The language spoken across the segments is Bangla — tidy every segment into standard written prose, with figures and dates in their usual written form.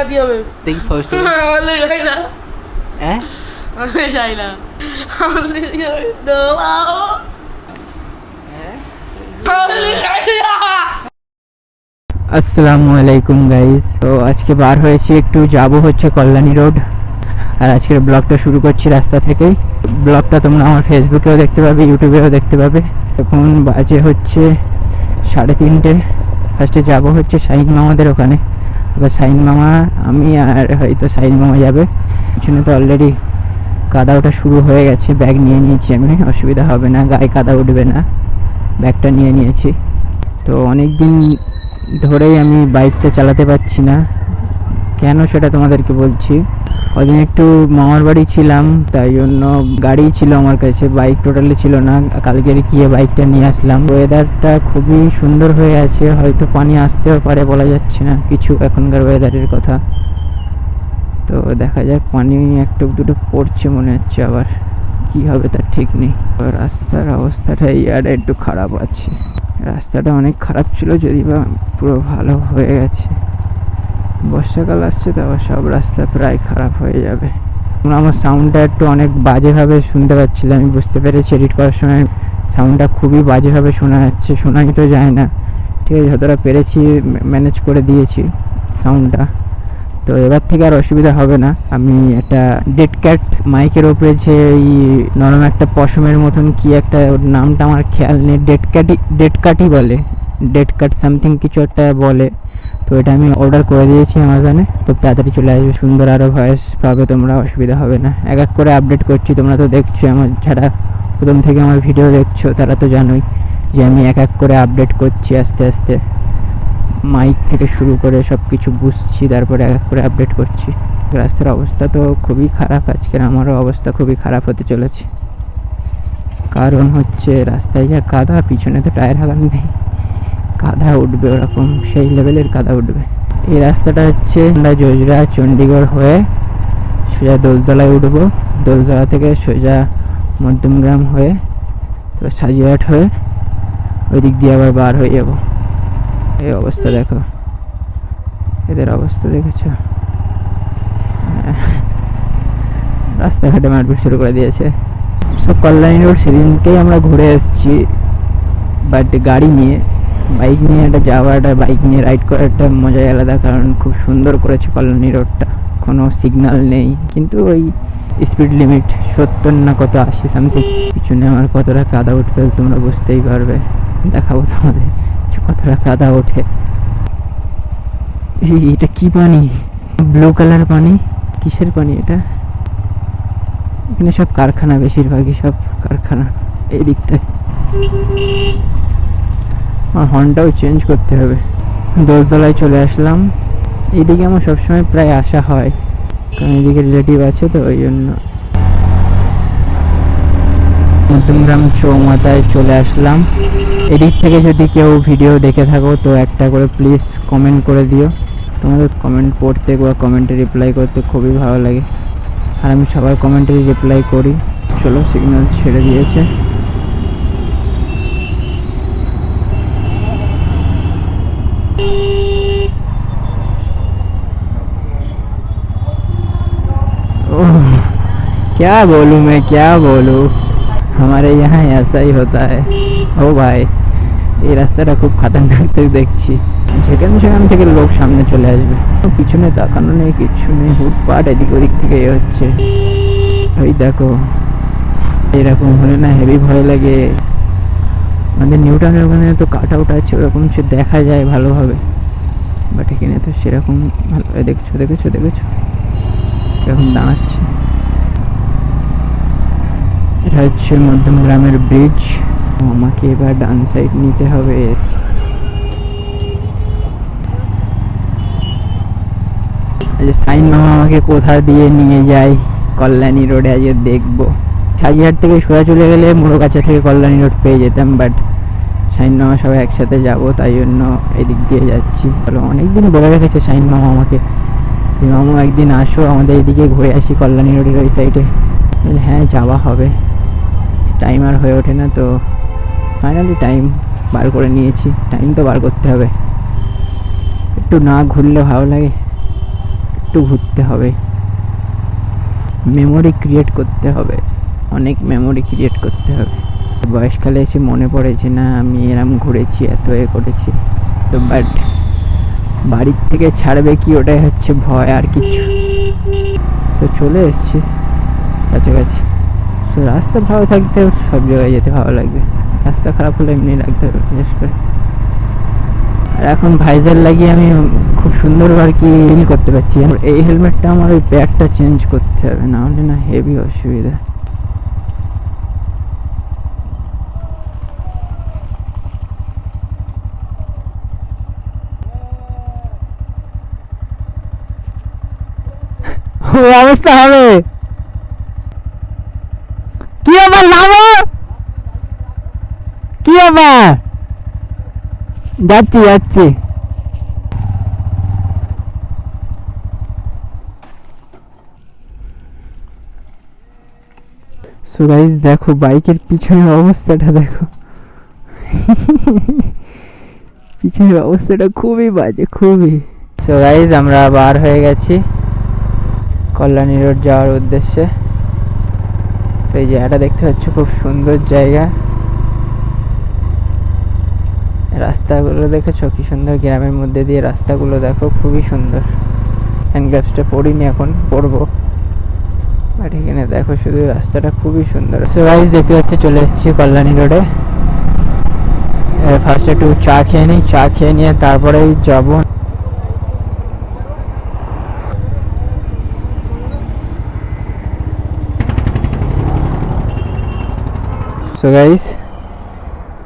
লাগাতে হবে দেখি ফার্স্ট আমি যাই না হ্যাঁ আমি যাই না আমি যাই না আমি যাই না আসসালামু আলাইকুম গাইস। তো আজকে বার হয়েছি, একটু যাব হচ্ছে কল্যাণী রোড। আর আজকের ব্লগটা শুরু করছি রাস্তা থেকেই। ব্লগটা তোমরা আমার ফেসবুকেও দেখতে পাবে, ইউটিউবেও দেখতে পাবে। এখন বাজে হচ্ছে 3:30। ফার্স্টে যাব হচ্ছে শাহিন মামাদের ওখানে। এবার শাহিন মামা, আমি আর হয়তো শাহিন মামা যাবে। পিছনে তো অলরেডি কাদা ওঠা শুরু হয়ে গেছে। ব্যাগ নিয়ে নিয়েছি আমি, অসুবিধা হবে না, গায়ে কাদা উঠবে না। ব্যাগটা নিয়ে নিয়েছি। তো অনেক দিন ধরেই আমি বাইকটা চালাতে পারছি না, কেন সেটা তোমাদেরকে বলছি। ওদিন একটু মামার বাড়ি ছিলাম, তাই জন্য গাড়ি ছিল আমার কাছে, বাইক টোটালি ছিল না। কালকে গিয়ে বাইকটা নিয়ে আসলাম। ওয়েদারটা খুবই সুন্দর হয়ে আছে, হয়তো পানি আসতেও পারে, বলা যাচ্ছে না কিছু এখনকার ওয়েদারের কথা। তো দেখা যাক, পানি একটু দুটো পড়ছে মনে হচ্ছে, আবার কি হবে তার ঠিক নেই। রাস্তার অবস্থাটাই আর একটু খারাপ আছে। রাস্তাটা অনেক খারাপ ছিল, যদি বা পুরো ভালো হয়ে গেছে। বর্ষাকাল আসছে তো আবার সব রাস্তা প্রায় খারাপ হয়ে যাবে। আমার সাউন্ডটা একটু অনেক বাজেভাবে শুনতে পাচ্ছিলাম, আমি বুঝতে পেরেছি এডিট করার সময় সাউন্ডটা খুবই বাজেভাবে শোনা যাচ্ছে। শোনাই তো যায় না, ঠিক আছে, যতটা পেরেছি ম্যানেজ করে দিয়েছি সাউন্ডটা। তো এবার থেকে আর অসুবিধা হবে না। আমি একটা ডেড ক্যাট মাইকের ওপরে যে এই নরম একটা পশমের মতন কি একটা, ওর নামটা আমার খেয়াল নেই, ডেড কাটই বলে, ডেড কাট সামথিং কিছু একটা বলে। তো এটা আমি অর্ডার করে দিয়েছি অ্যামাজনে, খুব তাড়াতাড়ি চলে আসবে। সুন্দর আরও ভয়েস পাবে তোমরা, অসুবিধা হবে না। এক এক করে আপডেট করছি, তোমরা তো দেখছো, আমার যারা প্রথম থেকে আমার ভিডিও দেখছো তারা তো জানোই যে আমি এক এক করে আপডেট করছি আস্তে আস্তে। মাইক থেকে শুরু করে সব কিছু বুঝছি, তারপরে এক এক করে আপডেট করছি। রাস্তার অবস্থা তো খুবই খারাপ, আজকের আমারও অবস্থা খুবই খারাপ হতে চলেছে। কারণ হচ্ছে রাস্তায় যা কাদা, পিছনে তো টায়ার হাগান নেই, কাদা উঠবে ওরকম, সেই লেভেলের কাদা উঠবে। এই রাস্তাটা হচ্ছে আমরা জজরা চণ্ডীগড় হয়ে সোজা দোলতলায় উঠবো, দোলতলা থেকে সোজা মধ্যমগ্রাম হয়ে তো সাজিয়াট হয়ে ওই দিক দিয়ে আবার বার হয়ে যাবো। এই অবস্থা দেখো, এদের অবস্থা দেখেছ, রাস্তাঘাটে মারপিট শুরু করে দিয়েছে সব। কল্যাণী রোড সেদিনকেই আমরা ঘুরে এসেছি, বাট গাড়ি নিয়ে, বাইক নিয়ে একটা যাওয়া, একটা বাইক নিয়ে রাইড করার একটা মজাই আলাদা। কারণ খুব সুন্দর করেছে কল্যাণী রোডটা, কোনো সিগন্যাল নেই, কিন্তু ওই স্পিড লিমিট 70 না কত 80 সামথিং। পিছনে আমার কতটা কাদা উঠবে তোমরা বুঝতেই পারবে, দেখাবো তোমাদের যে কতটা কাদা ওঠে। এটা কি পানি? ব্লু কালার পানি, কিসের পানি এটা? এখানে সব কারখানা, বেশিরভাগই সব কারখানা এই দিকটায়। আর হর্নটাও চেঞ্জ করতে হবে। দোলতলায় চলে আসলাম। এইদিকে আমার সবসময় প্রায় আসা হয়, কারণ এদিকে রিলেটিভ আছে, তো ওই জন্য। মধ্যমগ্রাম চৌমাথায় চলে আসলাম। এদিক থেকে যদি কেউ ভিডিও দেখে থাকো তো একটা করে প্লিজ কমেন্ট করে দিও। তোমাদের কমেন্ট পড়তে বা কমেন্টে রিপ্লাই করতে খুবই ভালো লাগে, আর আমি সবার কমেন্টে রিপ্লাই করি। চলো, সিগন্যাল ছেড়ে দিয়েছে। ओह, क्या बोलूँ मैं, क्या बोलूँ, हमारे यहाँ ऐसा ही होता है। ও ভাই, এই রাস্তাটা খুব খাতারনাক দেখছি, সেখান থেকে লোক সামনে চলে আসবে, পিছনে তাকানো নেই, কিচ্ছু নেই, হুটপাট এদিক ওদিক থেকে হচ্ছে। ওই দেখো, এরকম হলে না হেভি ভয় লাগে। আমাদের নিউটাউনের ওখানে তো কাট আউট আছে, ওরকম সে দেখা যায় ভালোভাবে, বাট এখানে তো সেরকম ভালোভাবে দেখছো কিরকম দাঁড়াচ্ছে। এটা হচ্ছে মধ্যমগ্রামের ব্রিজ। আমাকে এবার ডান সাইড নিতে হবে। সাইন মামা আমাকে কোথা দিয়ে নিয়ে যায় কল্যাণী রোডে আজকে দেখবো। সাজিহাট থেকে সোজা চলে গেলে মোড়কাছা থেকে কল্যাণী রোড পেয়ে যেতাম, বাট সাইন মামা সবাই একসাথে যাব, তাই জন্য এদিক দিয়ে যাচ্ছি। অনেকদিন বলে রেখেছে সাইন মামা আমাকে, মামা একদিন আসো আমাদের এদিকে ঘুরে আসি কল্যাণী রোডের ওই সাইডে। হ্যাঁ, যাওয়া হবে, টাইম আর হয়ে ওঠে না, তো ফাইনালি টাইম বার করে নিয়েছি। টাইম তো বার করতে হবে, একটু না ঘুরলে ভালো লাগে, একটু ঘুরতে হবে, মেমোরি ক্রিয়েট করতে হবে, অনেক মেমোরি ক্রিয়েট করতে হবে। বয়সকালে এসে মনে পড়ে যে না আমি এরম ঘুরেছি, এত এ করেছি, তো বাট বাড়ির থেকে ছাড়বে কি, ওটাই হচ্ছে ভয়, আর কিছু। সো চলে এসছি কাছাকাছি। সো রাস্তা ভালো থাকতে সব জায়গায় যেতে ভালো লাগবে, রাস্তা খারাপ হলে এমনি লাগতে হবে বিশেষ করে। আর এখন ভাইজার লাগিয়ে আমি খুব সুন্দর আর কি ফিল করতে পারছি। এই হেলমেটটা আমার ওই প্যাডটা চেঞ্জ করতে হবে, না হলে না হেভি অসুবিধা। অবস্থা হবে কি আবার নামো, কি আবার যাচ্ছি যাচ্ছি। সো গাইস দেখো বাইকের পিছনের অবস্থাটা দেখো, পিছনের অবস্থাটা খুবই বাজে, খুবই। সো গাইস আমরা বার হয়ে গেছি কল্যাণী রোড যাওয়ার উদ্দেশ্যে। তো এই জায়গাটা দেখতে পাচ্ছ, খুব সুন্দর জায়গা। রাস্তাগুলো দেখেছো কি সুন্দর, গ্রামের মধ্যে দিয়ে রাস্তাগুলো দেখো, খুবই সুন্দর। হ্যান্ড গ্লাভসটা পরিনি, এখন পরবো। বাট এখানে দেখো শুধু রাস্তাটা খুবই সুন্দর। সো গাইস দেখতে পাচ্ছ চলে এসেছি কল্যাণী রোডে। ফার্স্ট একটু চা খেয়ে নিই, চা খেয়ে নিয়ে তারপরেই যাবো। সো গাইস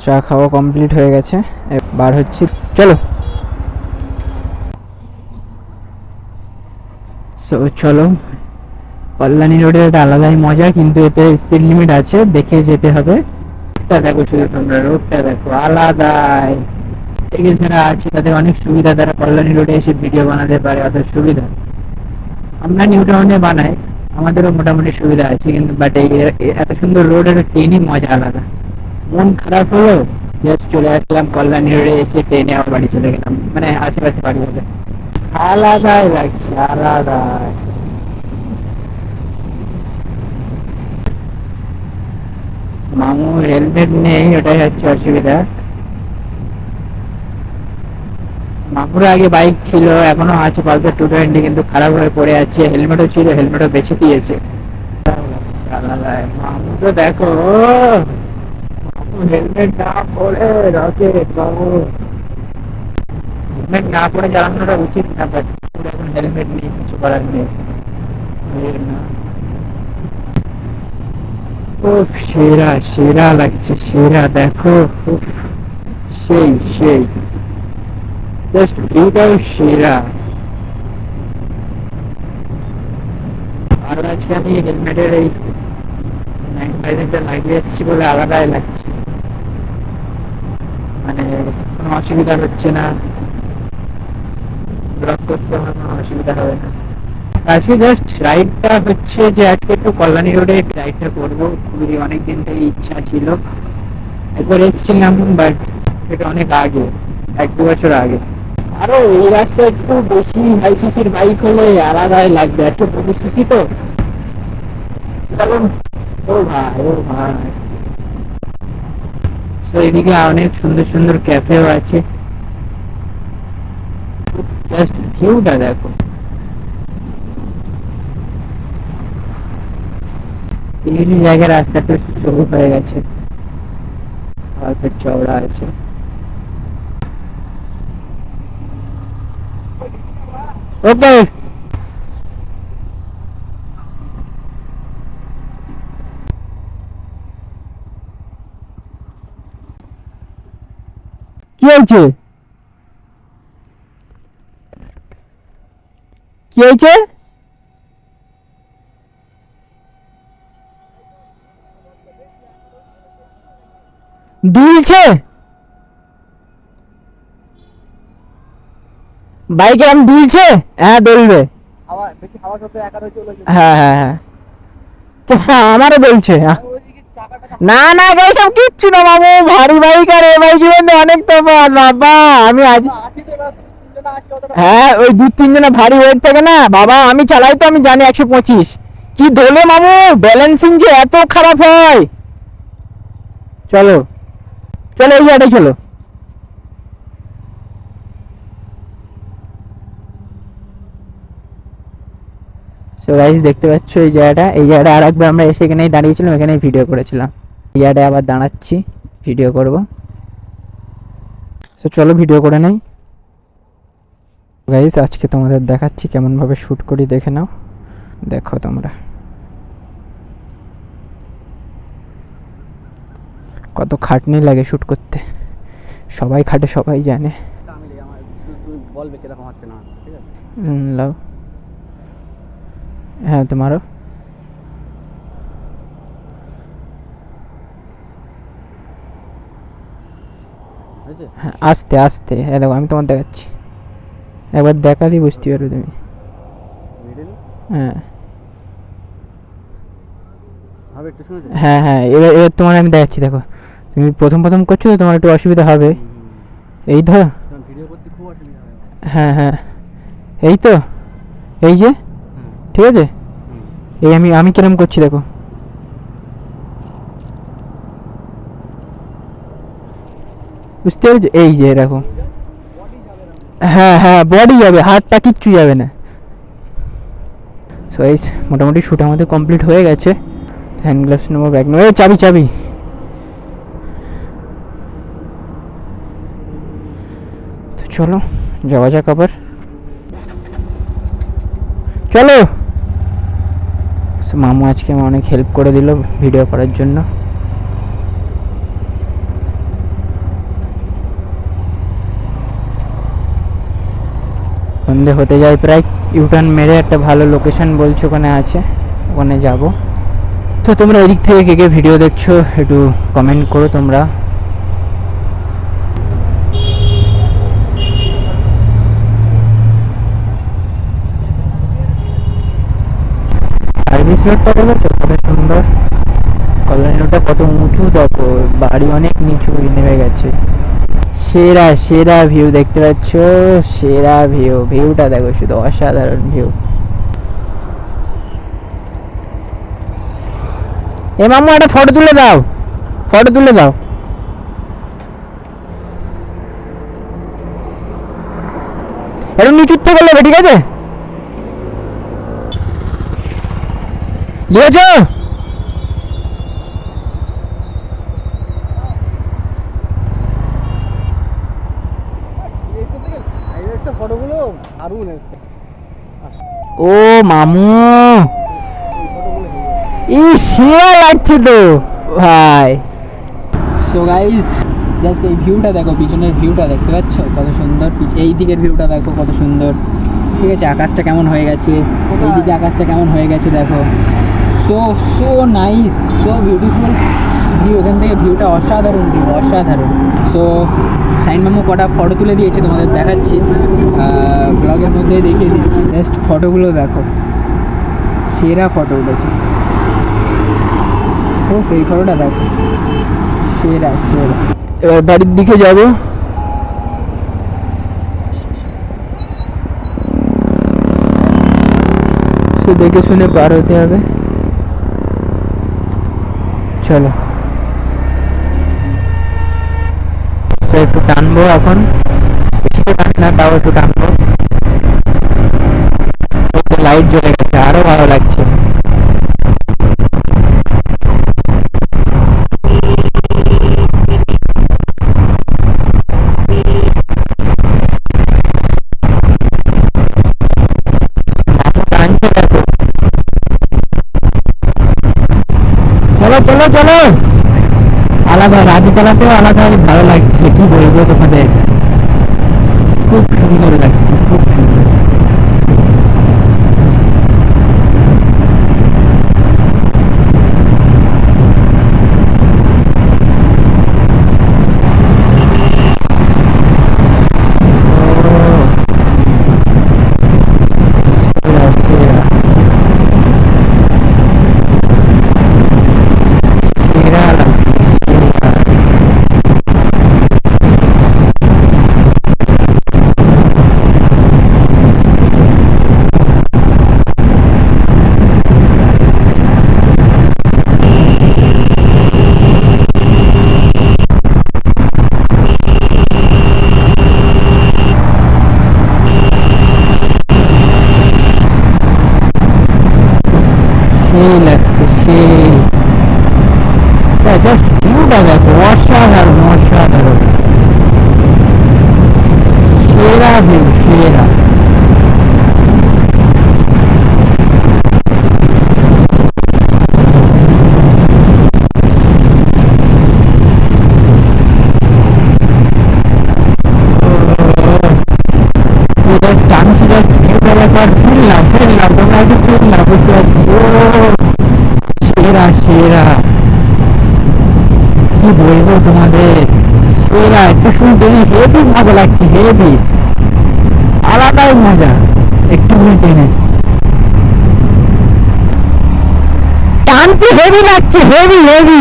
চা খাওয়া কমপ্লিট হয়ে গেছে, বার হচ্ছি, চলো। সো চলো, কল্যাণী রোডের একটা আলাদাই মজা, কিন্তু এতে স্পিড লিমিট আছে, দেখে যেতে হবে। দেখো শুধু তোমরা রোডটা দেখো, আলাদাই। থেকে যারা আছে তাদের অনেক সুবিধা, তারা কল্যাণী রোডে এসে ভিডিও বানাতে পারে, অত সুবিধা। আমরা নিউ টাউনে বানাই, আমাদেরও মোটামুটি সুবিধা আছে, কিন্তু বাট এই এত সুন্দর রোডের ট্রেনই মজা আলাদা। মন খারাপ হলো, জাস্ট চলে আসলাম কল্যাণী রোডে, এসে ট্রেনে আবার বাড়ি চলে গেলাম, মানে আশেপাশে বাড়ি হলে আলাদাই লাগছে, আলাদাই। মামুর হেলমেট নেই, ওটাই হচ্ছে অসুবিধা। মামুর আগে বাইক ছিল, এখনো আছে পালসার 220, কিন্তু খারাপ হয়ে পড়ে আছে। হেলমেটও ছিল, হেলমেটও বেঁচে দিয়েছে। আলাদাই মামু তো দেখো, হেলমেট না পরে রকেট বাবু, হেলমেট না পরে চালানোটা উচিত না, বাট এখন হেলমেট নেই, কিছু করার নেই। উফ সেরা সেরা লাগছে, সেরা দেখো, উফ সেই সেই, জাস্ট ভিউটাও সেরা। আর আজকে আমি হেলমেটের এই নাইট ভাইজারটা লাগিয়ে এসেছি বলে আলাদাই লাগছে, মানে কোনো অসুবিধা হচ্ছে না, ব্লক করতে আমার কোনো অসুবিধা হবে না। আজকে জাস্ট রাইডটা হচ্ছে যে আজকে একটু কল্যাণী রোডে রাইডটা করবো, খুবই অনেকদিন থেকে ইচ্ছা ছিল। একবার এসেছিলাম, বাট এটা অনেক আগে, 1-2 বছর আগে। আরো এই রাস্তা একটু বেশি হাই সিসির বাইক হলে আলাদাই লাগবে, 125 সিসি তো। ও ভাই, ও ভাই। তো এদিকে অনেক সুন্দর সুন্দর ক্যাফেও আছে, জাস্ট ভিউটা দেখো। কিছু জায়গায় রাস্তাটা সরু হয়ে গেছে, আর ফের চওড়া আছে। ওকে, কি হয়েছে, কি হয়েছে? দুলছে বাইক, এরকম দুলছে? হ্যাঁ দুলবে, হ্যাঁ হ্যাঁ হ্যাঁ, আমারও বলছে। না না এইসব কিচ্ছু না মামু, ভারী বাইক আর এ বাইকের মধ্যে অনেক তফাৎ বাবা। আমি আজ হ্যাঁ ওই 2-3 জনে ভারী ওয়েট থাকে না বাবা, আমি চালাই তো আমি জানি 125 কি দোলে মামু, ব্যালেন্সিং যে এত খারাপ হয়। চলো চলো এই জায়গাটাই চলো। সো গাইস দেখতে পাচ্ছ এই জায়গাটা আর একবার আমরা এসে এখানেই দাঁড়িয়েছিলাম, এখানেই ভিডিও করেছিলাম। এই জায়গাটায় আবার দাঁড়াচ্ছি, ভিডিও করব। সো চলো ভিডিও করে নেই গাইস, আজকে তোমাদের দেখাচ্ছি কেমন ভাবে শুট করি, দেখে নাও। দেখো তোমরা কত খাটনি লাগে শুট করতে, সবাই খাটে সবাই জানে। বলবে কিরকম হচ্ছে না, ঠিক আছে? লাও হ্যাঁ তোমারও হ্যাঁ, আস্তে আস্তে। হ্যাঁ দেখো আমি তোমার দেখাচ্ছি, একবার দেখালেই বুঝতে পারবে তুমি। হ্যাঁ হ্যাঁ হ্যাঁ এবার এবার তোমার আমি দেখাচ্ছি। দেখো তুমি প্রথম প্রথম করছো তো, তোমার একটু অসুবিধা হবে। এই ধরো, হ্যাঁ হ্যাঁ এই তো, এই যে ঠিক আছে, এই আমি আমি কিরম করছি দেখো। বুঝতে পারছো, এই যে এরকম। হ্যাঁ হ্যাঁ বডি যাবে, হাত পা কিচ্ছু যাবে না। সো এই মোটামুটি শ্যুট আমাদের কমপ্লিট হয়ে গেছে। হ্যান্ড গ্লাভস নেবো, ব্যাগ নেবো, এই চাবি চাবি। তো চলো যাওয়া যাক আবার, চলো। মামু আজকে আমার অনেক হেল্প করে দিল ভিডিও করার জন্য। সন্ধে হতে যায় প্রায়, ইউটার্ন মেরে একটা ভালো লোকেশন বলছো ওখানে আছে, ওখানে যাব। তো তোমরা এদিক থেকে কে কে ভিডিও দেখছো একটু কমেন্ট করো তোমরা। সার্ভিস রোডটা দেখেছো কত সুন্দর, কল্যাণী রোডটা কত উঁচু, দেখো বাড়ি অনেক নিচু নেমে গেছে। সেরা সেরা ভিউ দেখতে পাচ্ছ, সেরা ভিউ, ভিউটা দেখো শুধু অসাধারণ ভিউ। এ মামু একটা ফটো তুলে দাও, ফটো তুলে দাও। একটু নিচুর থেকে নেবে, ঠিক আছে? লিয়েছো? ফটোগুলো দারুণ এসছে। ও মামু ই শিয়া লাগছে তো ভাই। সো গাইস জাস্ট এই ভিউটা দেখো, পিছনের ভিউটা দেখতে পাচ্ছ কত সুন্দর, এই দিকের ভিউটা দেখো কত সুন্দর, ঠিক আছে? আকাশটা কেমন হয়ে গেছে, এইদিকে আকাশটা কেমন হয়ে গেছে দেখো। So so nice, so beautiful view, এখান থেকে ভিউটা অসাধারণ ভিউ, অসাধারণ। সো শাইন মামু কটা ফটো তুলে দিয়েছে, তোমাদের দেখাচ্ছি, ব্লগের মধ্যে দেখিয়ে দিচ্ছি। জাস্ট ফটোগুলো দেখো, সেরা ফটো উঠেছে। ও এই ফটোটা দেখো, সেরা সেরা। এবার বাড়ির দিকে যাব। সে দেখে শুনে পার হতে হবে, চলো। একটু টানবো এখন, বেশি তো টান না, তাও একটু টানবো। লাইট জ্বলে গেছে, আরো ভালো লাগছে। চলো চলো চলো, আলাদা রাতে চালাতেও আলাদা ভালো লাগছে, কি বলবো তোমাদের, খুব সুন্দর লাগছে, খুব সুন্দর। লাগছে সেই। জাস্ট ভিউটা দেখো, অসাধারণ অসাধারণ, সেরা ভিউ সেরা। টানছি জাস্ট ভিউটা দেখো আর ফিল নাও তোমরা একটু ফিল নাও, বুঝতে পারছি। ও সেরা সেরা, কি বলবো তোমাদের, সেরা। একটু শুনতে হেভি মজা লাগছে, হেভি আলাদাই মজা। একটু টেনে টানতে হেভি লাগছে, হেভি হেভি।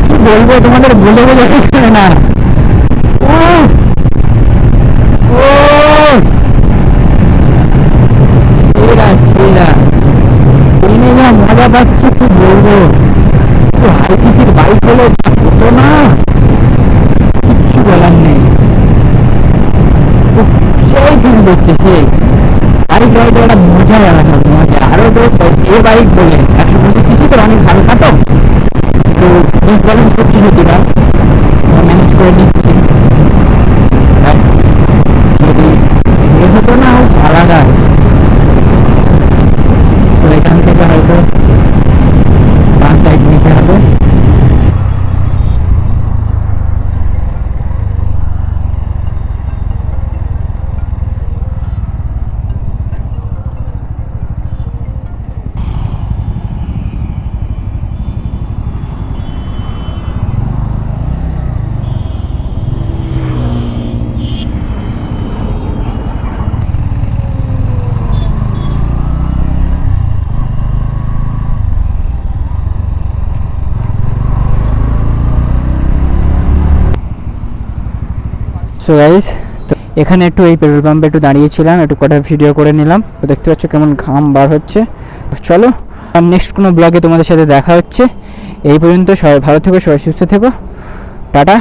কি বলবো তোমাদের, বলে বলে শেষ করে না। সেরা সেরা, ট্রেনে যা মজা পাচ্ছি কি বলবো। হাই সিসির বাইক হলে যা হতো না, কিচ্ছু বলার নেই। সেই ফিল দিচ্ছে সেই বাইক রাইডে, একটা মজা আলাদা মজা। আরো তো এ বাইক বলে 125 সিসি, তো অনেক হালকা, তো ডিসব্যালেন্স করছি সত্যিটা, ম্যানেজ করে নিচ্ছি। যদি এ হতো না আলাদা, তো এখান থেকে হয়তো বাঁ সাইড নিতে হবে। সো গাইস, তো এখানে একটু এই পেট্রোল পাম্পে একটু দাঁড়িয়েছিলাম, একটু কটা ভিডিও করে নিলাম। তো দেখতে পাচ্ছ কেমন ঘাম বার হচ্ছে। তো চলো আর নেক্সট কোনো ব্লগে তোমাদের সাথে দেখা হচ্ছে। এই পর্যন্ত সবাই ভালো থেকো, সবাই সুস্থ থেকো, টাটা।